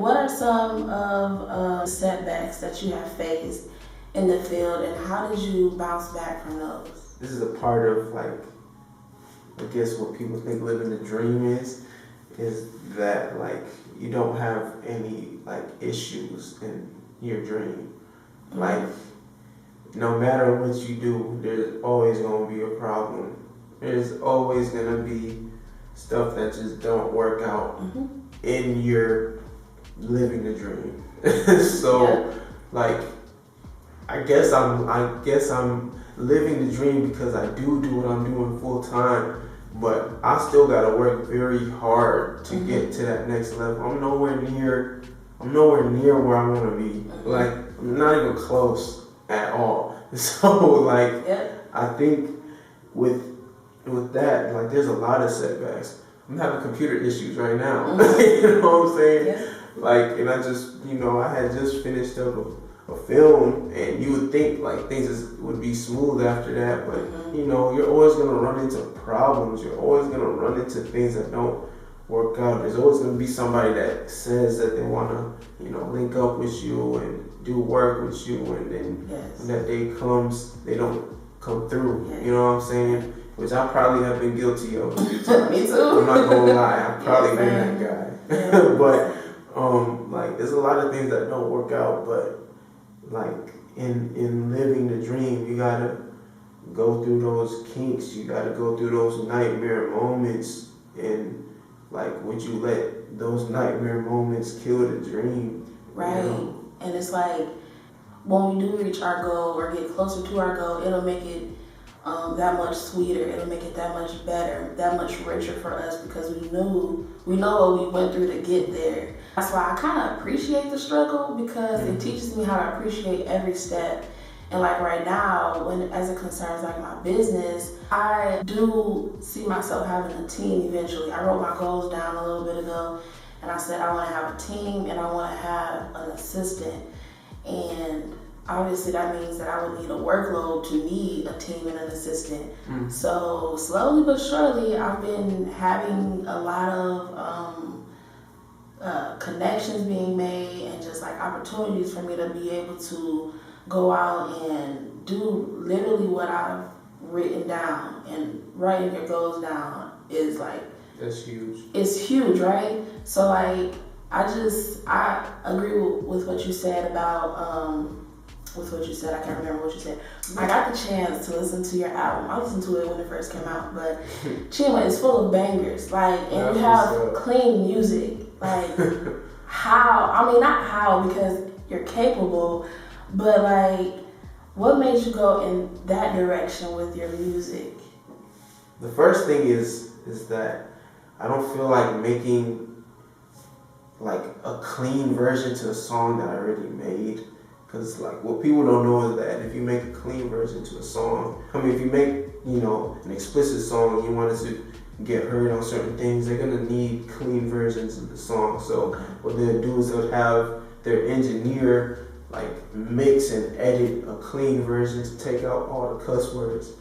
What are some of setbacks that you have faced in the field, and how did you bounce back from those? This is a part of, like, I guess what people think living the dream is that, like, you don't have any, like, issues in your dream. Mm-hmm. Like, no matter what you do, there's always going to be a problem. There's always going to be stuff that just don't work out in your living the dream. So, like, I guess I'm living the dream because I do what I'm doing full time, but I still gotta work very hard to get to that next level. I'm nowhere near where I want to be. Like, I'm not even close at all. So, like, I think with that, like, there's a lot of setbacks. I'm having computer issues right now. You know what I'm saying? Yeah. Like, and I had just finished up a film, and you would think, like, things would be smooth after that, but you're always gonna run into problems. You're always gonna run into things that don't work out. There's always gonna be somebody that says that they wanna, link up with you and do work with you, and then when that day comes, they don't come through. You know what I'm saying? Which I probably have been guilty of a few times. Me too. I'm not gonna lie, I've probably been that guy. But like, there's a lot of things that don't work out, but like in living the dream, you gotta go through those kinks, you gotta go through those nightmare moments, and like, would you let those nightmare moments kill the dream? Right. And it's like, when we do reach our goal or get closer to our goal, it'll make it that much sweeter. It'll make it that much better, that much richer for us, because we know what we went through to get there. That's why I kind of appreciate the struggle, because it teaches me how to appreciate every step. And like right now, as it concerns like my business, I do see myself having a team eventually. I wrote my goals down a little bit ago, and I said I want to have a team and I want to have an assistant. And obviously that means that I would need a workload to need a team and an assistant. So slowly but surely, I've been having a lot of connections being made, and just like opportunities for me to be able to go out and do literally what I've written down. And writing your goals down is like, that's huge. It's huge, right? So like, I agree with what you said about I can't remember what you said. I got the chance to listen to your album. I listened to it when it first came out, but Chinma is full of bangers. Like, and you have clean music. Like, how? I mean, not how, because you're capable, but like, what made you go in that direction with your music? The first thing is that I don't feel like making like a clean version to a song that I already made. Because, like, what people don't know is that if you make a clean version to a song, if you make, an explicit song and you want it to get heard on certain things, they're going to need clean versions of the song. So what they'll do is they'll have their engineer, like, mix and edit a clean version to take out all the cuss words.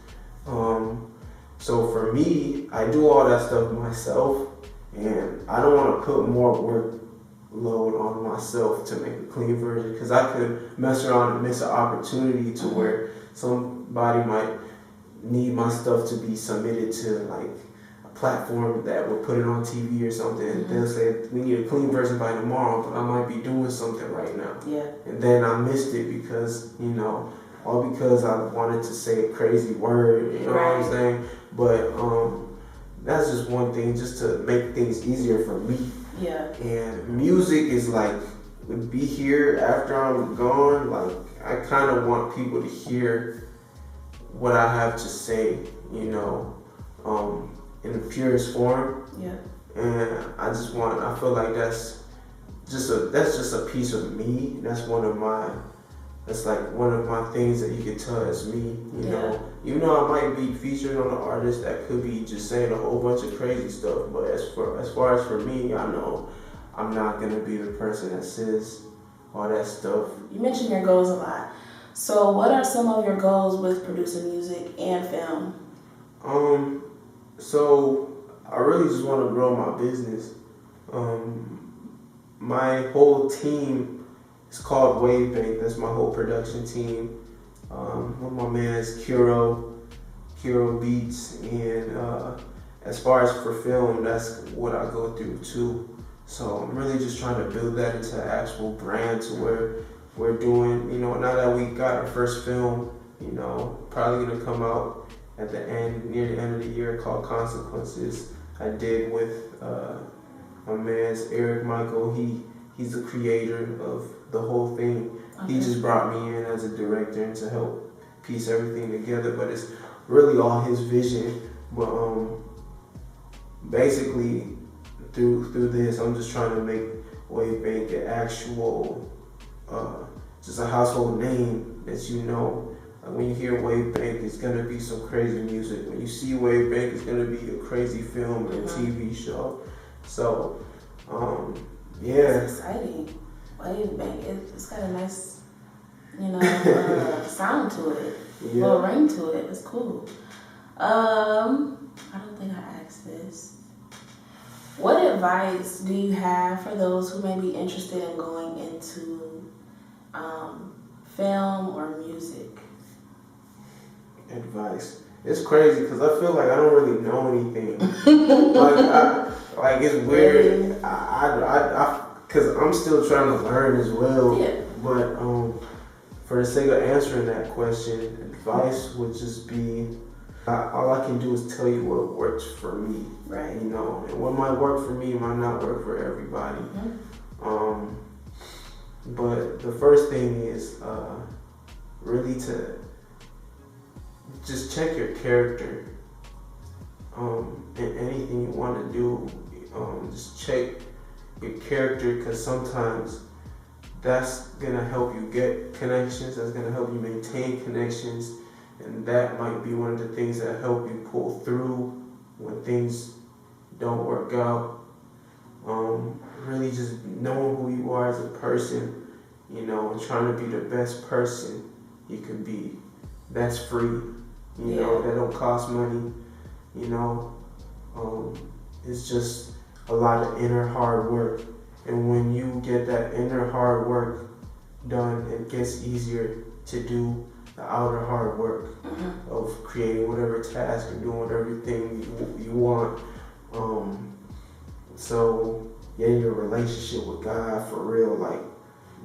So for me, I do all that stuff myself, and I don't want to put more workload on myself to make a clean version, because I could mess around and miss an opportunity to where somebody might need my stuff to be submitted to like a platform that would put it on TV or something. They'll say, we need a clean version by tomorrow, but I might be doing something right now. And then I missed it because, all because I wanted to say a crazy word, you know what I'm saying? But that's just one thing, just to make things easier for me. And music is like, would be here after I'm gone. Like, I kind of want people to hear what I have to say, in the purest form. And I feel like that's just a piece of me. That's one of my things that you could tell as me, Even though I might be featured on an artist that could be just saying a whole bunch of crazy stuff, but as far as for me, I know I'm not gonna be the person that says all that stuff. You mentioned your goals a lot. So what are some of your goals with producing music and film? So I really just want to grow my business. my whole team is called Wave Bank. That's my whole production team. With my man's Kiro Beats, and as far as for film, that's what I go through too. So I'm really just trying to build that into an actual brand to where we're doing, you know, now that we got our first film, you know, probably gonna come out at the end, near the end of the year, called Consequences. I did with my man's Eric Michael. He's the creator of the whole thing. Okay. He just brought me in as a director and to help piece everything together, but it's really all his vision. But basically through this, I'm just trying to make Wave Bank an actual, just a household name that you know. Like when you hear Wave Bank, it's gonna be some crazy music. When you see Wave Bank, it's gonna be a crazy film and a TV show. So, yeah. It's exciting. Wave Bank, it's got a nice, you know, sound to it. Yeah. Little ring to it. It's cool. I don't think I asked this. What advice do you have for those who may be interested in going into film or music? Advice. It's crazy because I feel like I don't really know anything. Like it's weird. Because I'm still trying to learn as well. Yeah. But for the sake of answering that question, advice would just be, all I can do is tell you what works for me. Right. You know, and what might work for me might not work for everybody. Mm-hmm. But the first thing is really to just check your character. In anything you want to do, just check your character, because sometimes that's gonna help you get connections, that's gonna help you maintain connections, and that might be one of the things that help you pull through when things don't work out. Really just knowing who you are as a person, you know, and trying to be the best person you can be. That's free, you know, that don't cost money, you know. It's just a lot of inner hard work. And when you get that inner hard work done, it gets easier to do the outer hard work of creating whatever task and doing whatever thing you want. So getting your relationship with God for real, like,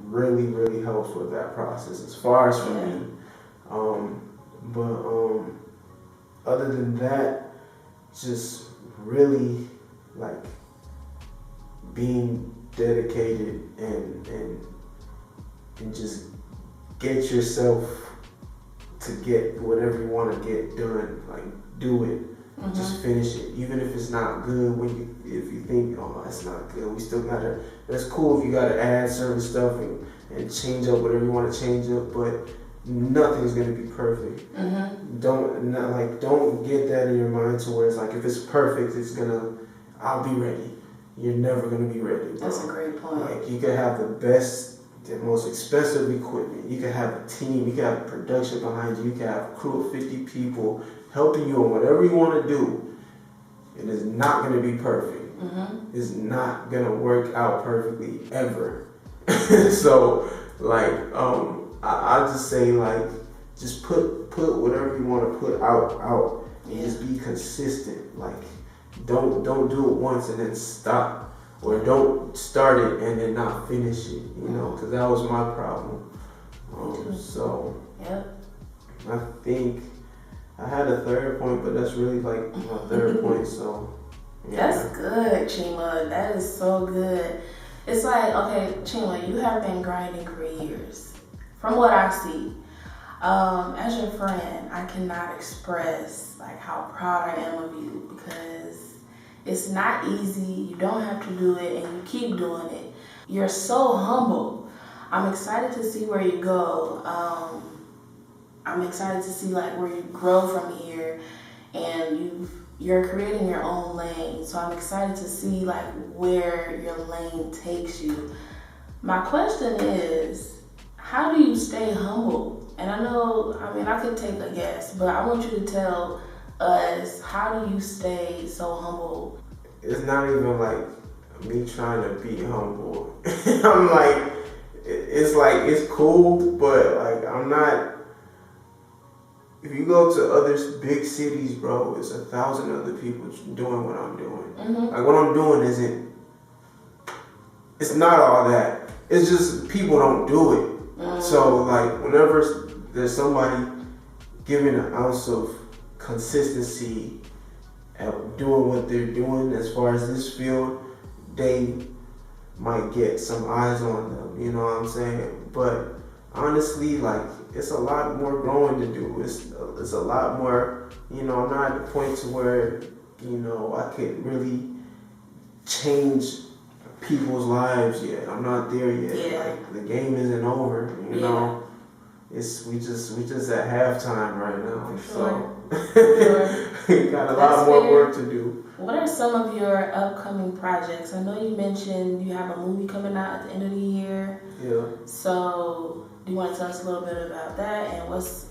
really, really helps with that process as far as for me. Other than that, just really like being dedicated and just get yourself to get whatever you want to get done. Like, do it. Just finish it, even if it's not good. If you think, oh, that's not good, we still gotta. That's cool if you gotta add certain stuff and change up whatever you want to change up, but nothing's gonna be perfect. Don't get that in your mind to where it's like, if it's perfect, I'll be ready. You're never gonna be ready, bro. That's a great point. Like, you could have the best, the most expensive equipment. You could have a team. You could have production behind you. You could have a crew of 50 people helping you on whatever you want to do. It is not gonna be perfect. It's not gonna work out perfectly ever. So, like, I just say, like, just put whatever you want to put out, and just be consistent. Like, don't do it once and then stop, or don't start it and then not finish it. You know, because that was my problem. I think I had a third point, but that's really like my third point. So that's good, Chinma. That is so good. It's like, okay, Chinma, you have been grinding for years. From what I see, as your friend, I cannot express like how proud I am of you, because it's not easy. You don't have to do it, and you keep doing it. You're so humble. I'm excited to see where you go. I'm excited to see like where you grow from here, and you're creating your own lane. So I'm excited to see like where your lane takes you. My question is, how do you stay humble? And I could take a guess, but I want you to tell us, how do you stay so humble? It's not even like me trying to be humble. I'm like, it's cool, but like I'm not. If you go to other big cities, bro, it's 1,000 other people doing what I'm doing. Mm-hmm. Like what I'm doing it's not all that. It's just people don't do it. Mm-hmm. So like whenever there's somebody giving an ounce of consistency at doing what they're doing as far as this field, they might get some eyes on them, you know what I'm saying? But honestly, like, it's a lot more growing to do. It's a lot more, you know, I'm not at the point to where, you know, I could really change people's lives yet. I'm not there yet. Yeah. Like, the game isn't over, you know? We just at halftime right now. Sure. So we got a lot more work to do. What are some of your upcoming projects? I know you mentioned you have a movie coming out at the end of the year. Yeah. So do you want to tell us a little bit about that and what's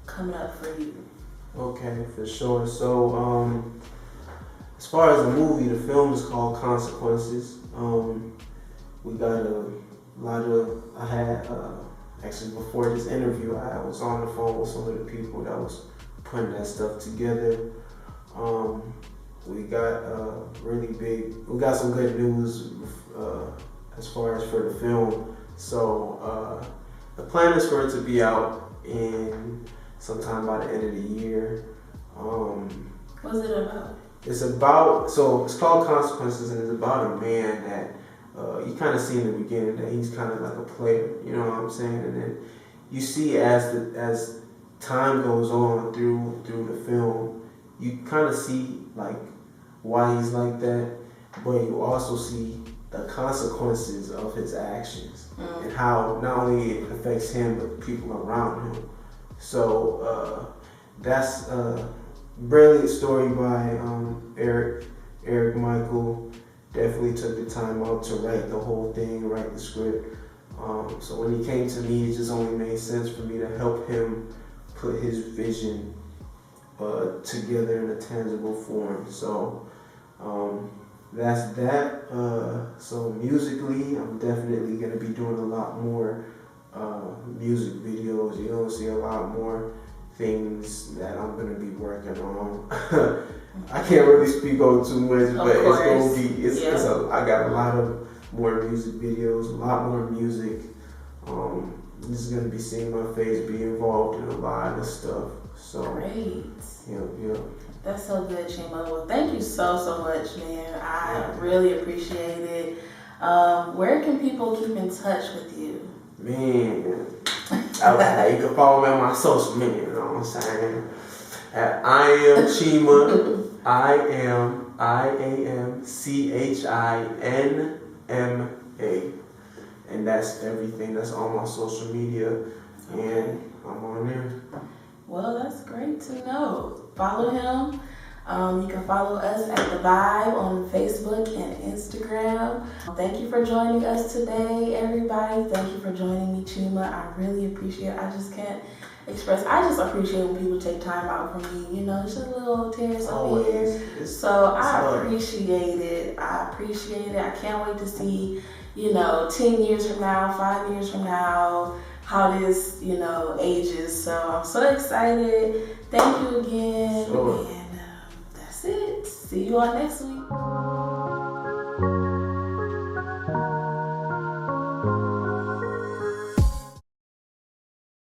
coming up for you? Okay, for sure. So as far as the movie, the film is called Consequences. We got a lot of, I had, actually before this interview, I was on the phone with some of the people that was putting that stuff together. We got we got some good news as far as for the film. So the plan is for it to be out in sometime by the end of the year. What's it about? It's called Consequences, and it's about a man that you kind of see in the beginning that he's kind of like a player, you know what I'm saying? And then you see as time goes on through the film, you kind of see like why he's like that, but you also see the consequences of his actions and how not only it affects him but the people around him. So that's a brilliant story by Eric Michael. Definitely took the time out to write the whole thing, write the script. So when he came to me, it just only made sense for me to help him put his vision together in a tangible form. So that's that. So musically, I'm definitely going to be doing a lot more music videos. You're going to see a lot more things that I'm going to be working on. I can't really speak on too much, but it's going to be, I got a lot of more music videos, a lot more music. This is going to be seeing my face, be involved in a lot of stuff. So great. Yeah. That's so good, Chinma. Well, thank you so much, man. I really appreciate it. Where can people keep in touch with you? Man, okay, you can follow me on my social media, you know what I'm saying? At I am Chinma, IAMCHINMA. And that's everything. That's all my social media. And I'm on there. Well, that's great to know. Follow him. You can follow us at The Vibe on Facebook and Instagram. Thank you for joining us today, everybody. Thank you for joining me, Chinma. I really appreciate it. I just can't express. I just appreciate when people take time out from me. You know, it's just a little tears up here. So I appreciate it. I can't wait to see, 10 years from now, 5 years from now, how this, ages. So I'm so excited. Thank you again. Sure. And that's it. See you all next week.